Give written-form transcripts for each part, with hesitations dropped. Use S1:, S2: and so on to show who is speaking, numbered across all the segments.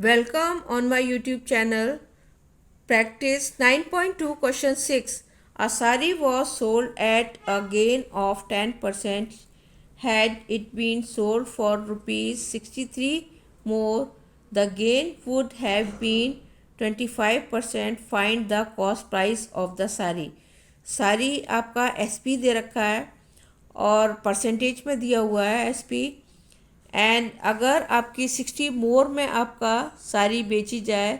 S1: Welcome on my YouTube channel. Practice 9.2 question 6. A sari was sold at a gain of 10%. Had it been sold for rupees 63 more, the gain would have been 25%. Find the cost price of the sari. सारी आपका SP दे रखा है और percentage में दिया हुआ है SP। And अगर आपकी 60 मोर में आपका सारी बेची जाए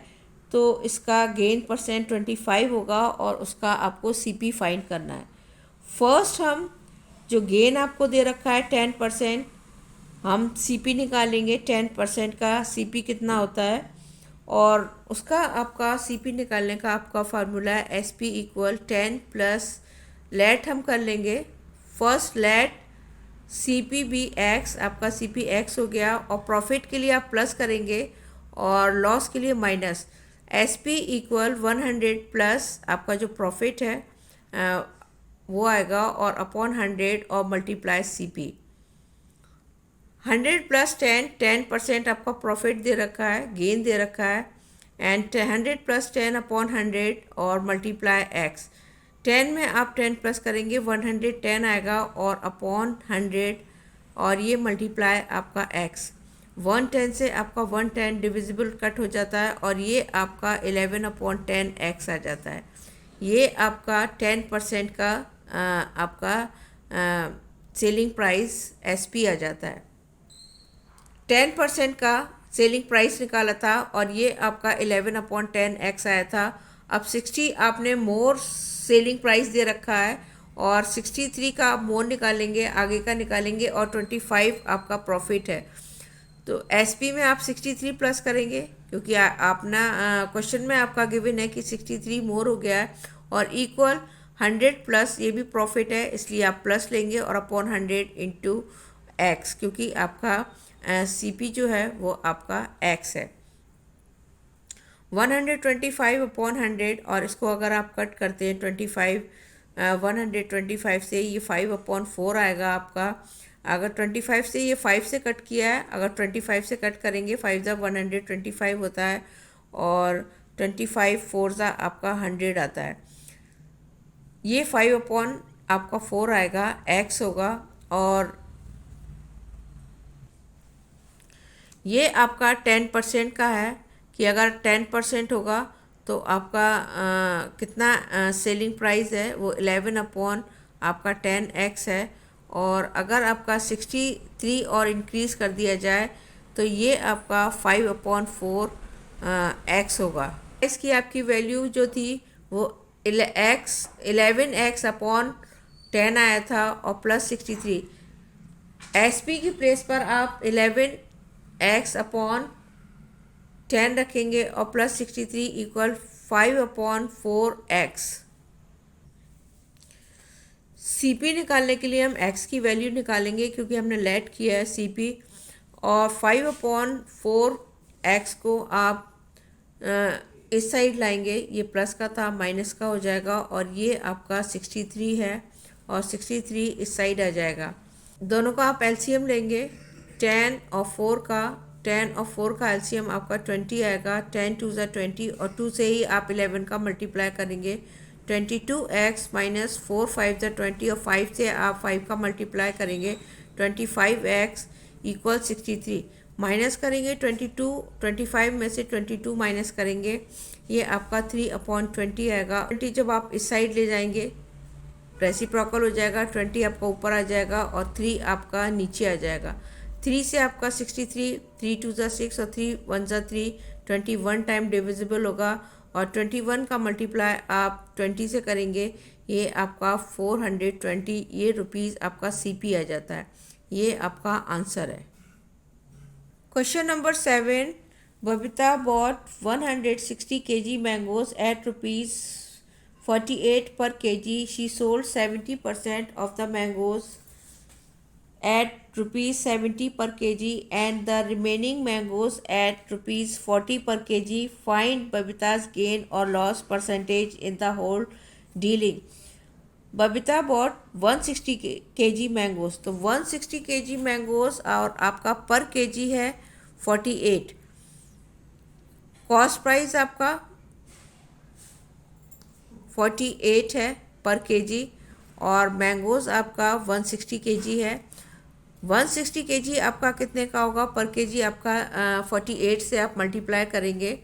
S1: तो इसका गेन परसेंट 25 होगा और उसका आपको CP फाइंड करना है। फर्स्ट हम जो गेन आपको दे रखा है 10%, हम CP निकालेंगे। 10% का CP कितना होता है और उसका आपका CP निकालने का आपका फार्मूला है SP इक्वल 10 प्लस लेट हम कर लेंगे। फर्स्ट लेट CPBX, आपका CPX हो गया और प्रॉफिट के लिए आप प्लस करेंगे और लॉस के लिए माइनस। SP इक्वल 100 प्लस आपका जो प्रॉफिट है वो आएगा और अपॉन 100 और मल्टीप्लाई CP। 100 प्लस 10% आपका प्रॉफिट दे रखा है, गेन दे रखा है। एंड 100 प्लस 10 अपॉन 100 और मल्टीप्लाई X। 10 में आप 10 प्लस करेंगे 110 आएगा और अपॉन 100 और ये मल्टीप्लाई आपका X। 110 से आपका 110 डिविजिबल कट हो जाता है और ये आपका 11 अपॉन 10 X आ जाता है। ये आपका 10% का आपका सेलिंग प्राइस SP आ जाता है। 10% का सेलिंग प्राइस निकाला था और ये आपका 11 अपॉन 10 X आया था। अब 60 आपने मोर सेलिंग प्राइस दे रखा है और 63 का आप मोर निकालेंगे, आगे का निकालेंगे और 25 आपका प्रॉफिट है। तो SP में आप 63 प्लस करेंगे क्योंकि आपना क्वेश्चन में आपका गिवन है कि 63 मोर हो गया है और इक्वल 100 प्लस ये भी प्रॉफिट है इसलिए आप प्लस लेंगे और अपॉन 100 इंटू X क्योंकि आपका CP जो है वो आपका X है। 125 अपॉन 100 और इसको अगर आप कट करते हैं 125 से ये 5 अपॉन 4 आएगा आपका। अगर 25 से ये 5 से कट किया है, अगर 25 से कट करेंगे 5 ज़ा 125 होता है और 25 4 ज़ा आपका 100 आता है। ये 5 अपॉन आपका 4 आएगा, X होगा और ये आपका 10% का है कि अगर 10% होगा तो आपका कितना सेलिंग प्राइस है वो 11 अपॉन आपका 10X है। और अगर आपका 63 और इंक्रीज़ कर दिया जाए तो ये आपका 5 अपॉन 4 X होगा। इसकी आपकी वैल्यू जो थी वो 11X अपॉन 10 आया था और प्लस 63। SP की प्लेस पर आप 11X अपॉन 10 रखेंगे और plus 63 equal 5 upon 4X। CP निकालने के लिए हम X की वैल्यू निकालेंगे क्योंकि हमने लेट किया है CP और 5 अपॉन 4X को आप इस साइड लाएंगे, ये प्लस का था माइनस का हो जाएगा और ये आपका 63 है और 63 इस साइड आ जाएगा। दोनों का आप LCM लेंगे। 10 और 4 का LCM आपका 20 आएगा। 10 2 ज़ा 20 और 2 से ही आप 11 का मल्टीप्लाई करेंगे। 22X माइनस 4 5 ज़ा 20 और 5 से आप 5 का मल्टीप्लाई करेंगे। 25X इक्वल 63 माइनस करेंगे 25 में से 22 माइनस करेंगे, ये आपका 3 अपॉन 20 आएगा। 20 जब आप इस साइड ले जाएंगे रेसिप्रोकल हो जाएगा, 20 आपका ऊपर आ जाएगा और 3 आपका नीचे आ जाएगा। 3 से आपका 63, 3 2 ज़ा 6 और 3 1 ज़ा 3, 21 टाइम डिविजिबल होगा और 21 का मल्टीप्लाई आप 20 से करेंगे, ये आपका 420 ये रुपीज़ आपका CP आ जाता है। ये आपका आंसर है। Question number 7। Babita bought 160 kg mangoes at rupees 48 per kg. She sold 70% of the mangoes at rupees 70 per kg and the remaining mangoes at rupees 40 per kg. Find Babita's gain or loss percentage in the whole dealing. Babita bought 160 kg mangoes, तो 160 kg mangoes और आपका पर KG है 48। Cost price आपका 48 है पर KG, और mangoes आपका 160 केजी है। 160 केजी आपका कितने का होगा पर केजी? आपका 48 से आप मल्टीप्लाई करेंगे,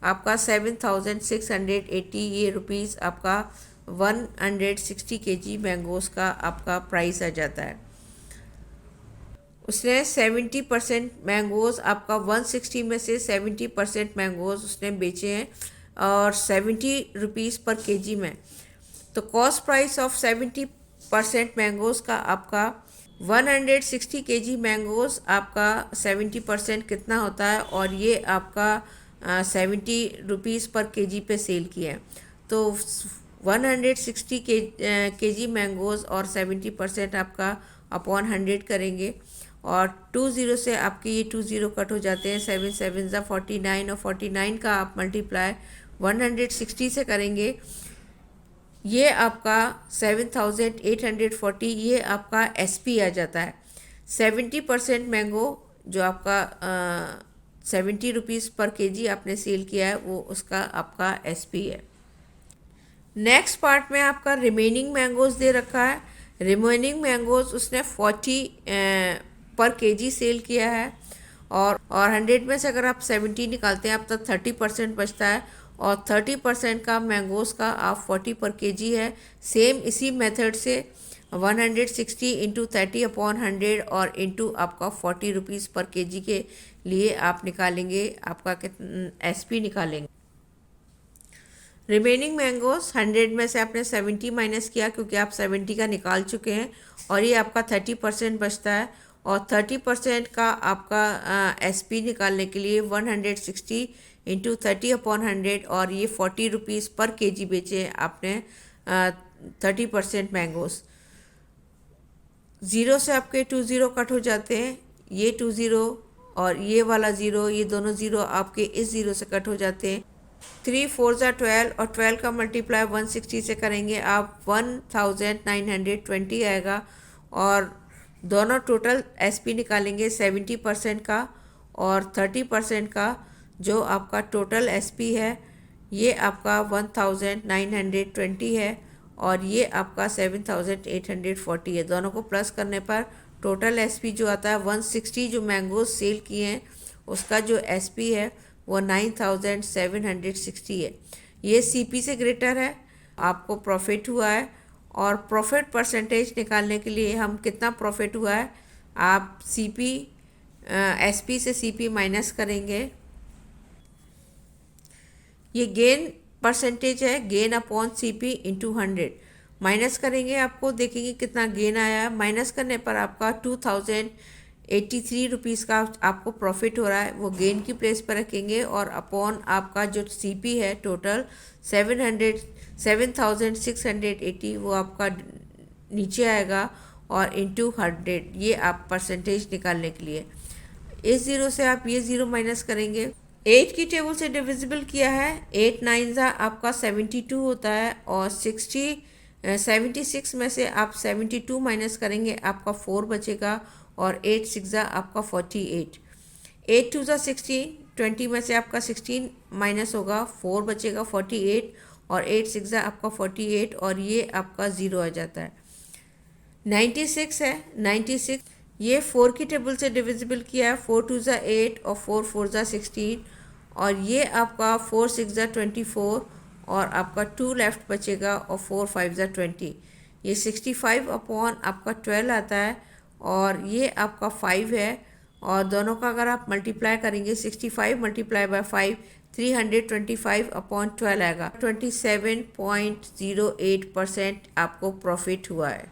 S1: आपका 7680 ये रुपीज़ आपका 160 केजी मैंगोज़ का आपका प्राइस आ जाता है। उसने 70% मैंगोज़ आपका 160 में से 70% मैंगोज़ उसने बेचे हैं और 70 रुपीज़ पर केजी में। तो कॉस्ट प्राइस ऑफ 70% मैंगोज़ का आपका 160 केजी मैंगोज़ आपका 70% कितना होता है, और ये आपका 70 रुपीज़ पर केजी पे सेल किया है। तो 160 केजी मैंगोज़ और 70% आपका अपॉन 100 करेंगे, और 20 से आपके ये 20 कट हो जाते हैं, 7 7 ज़ा 49, और 49 का आप मल्टीप्लाई 160 से करेंगे, ये आपका 7840 ये आपका एसपी आ जाता है। 70% मैंगो जो आपका 70 रुपीज़ पर केजी आपने सेल किया है, वो उसका आपका एसपी है। नेक्स्ट पार्ट में आपका रिमेनिंग मैंगोज़ दे रखा है। रिमेनिंग मैंगोज़ उसने 40 पर केजी सेल किया है, और 100 में से अगर आप 70 निकालते हैं आप तो 30% बचता है, और 30% का मैंगोज़ का आप 40 पर केजी है। सेम इसी मेथड से 160 इंटू 30 अपॉन 100 और इंटू आपका 40 रुपीज़ पर केजी के लिए आप निकालेंगे, आपका कितना एसपी निकालेंगे। रिमेनिंग मैंगोज़ 100 में से आपने 70 माइनस किया क्योंकि आप 70 का निकाल चुके हैं, और ये आपका 30% बचता है, और 30% का आपका एसपी निकालने के लिए 160 इंटू 30 अपॉन 100 और ये 40 रुपीज़ पर केजी बेचे आपने 30% मैंगोज़। ज़ीरो से आपके 20 कट हो जाते हैं, ये 20 और ये वाला ज़ीरो, ये दोनों ज़ीरो आपके इस ज़ीरो से कट हो जाते हैं। 3 4 ज़ा 12 और 12 का मल्टीप्लाई 160 से करेंगे आप 1920 आएगा, और दोनों टोटल एसपी निकालेंगे 70% का और 30% का, जो आपका टोटल एसपी है ये आपका 1920 है, और ये आपका 7840 है। दोनों को प्लस करने पर टोटल एसपी जो आता है 160 जो मैंगोज सेल किए हैं उसका जो एसपी है वो 9760 है। ये सीपी से ग्रेटर है, आपको प्रॉफिट हुआ है। और प्रॉफिट परसेंटेज निकालने के लिए हम कितना प्रॉफिट हुआ है, आप सीपी एसपी से सीपी माइनस करेंगे। ये गेन परसेंटेज है, gain upon CP into 100 minus करेंगे, आपको देखेंगे कितना गेन आया है। माइनस करने पर आपका 2083 रुपीज़ का आपको प्रॉफिट हो रहा है, वो गेन की प्लेस पर रखेंगे, और अपॉन आपका जो सीपी है टोटल 7680 वो आपका नीचे आएगा, और इंटू 100 ये आप परसेंटेज निकालने के लिए। इस ज़ीरो से आप ये ज़ीरो माइनस करेंगे। 8 की टेबल से डिविजिबल किया है, 8 9 आपका 72 होता है, और 76 में से आप 72 माइनस करेंगे, आपका 4 बचेगा, और 8 6 आपका 48। 8 2 16, 20 में से आपका 16 माइनस होगा, 4 बचेगा 48, और 8 6 आपका 48, और ये आपका ज़ीरो आ जाता है। 96 है, 96 ये 4 की टेबल से डिविजिबल किया है, 4 2 8 और 4 4 16, और ये आपका 4 6 24, और आपका 2 लेफ्ट बचेगा, और 4 5 20। ये 65 अपॉन आपका 12 आता है, और ये आपका 5 है, और दोनों का अगर आप मल्टीप्लाई करेंगे 65 मल्टीप्लाई बाय 5 325 अपॉन 12 आएगा। 27.08% आपको प्रॉफिट हुआ है।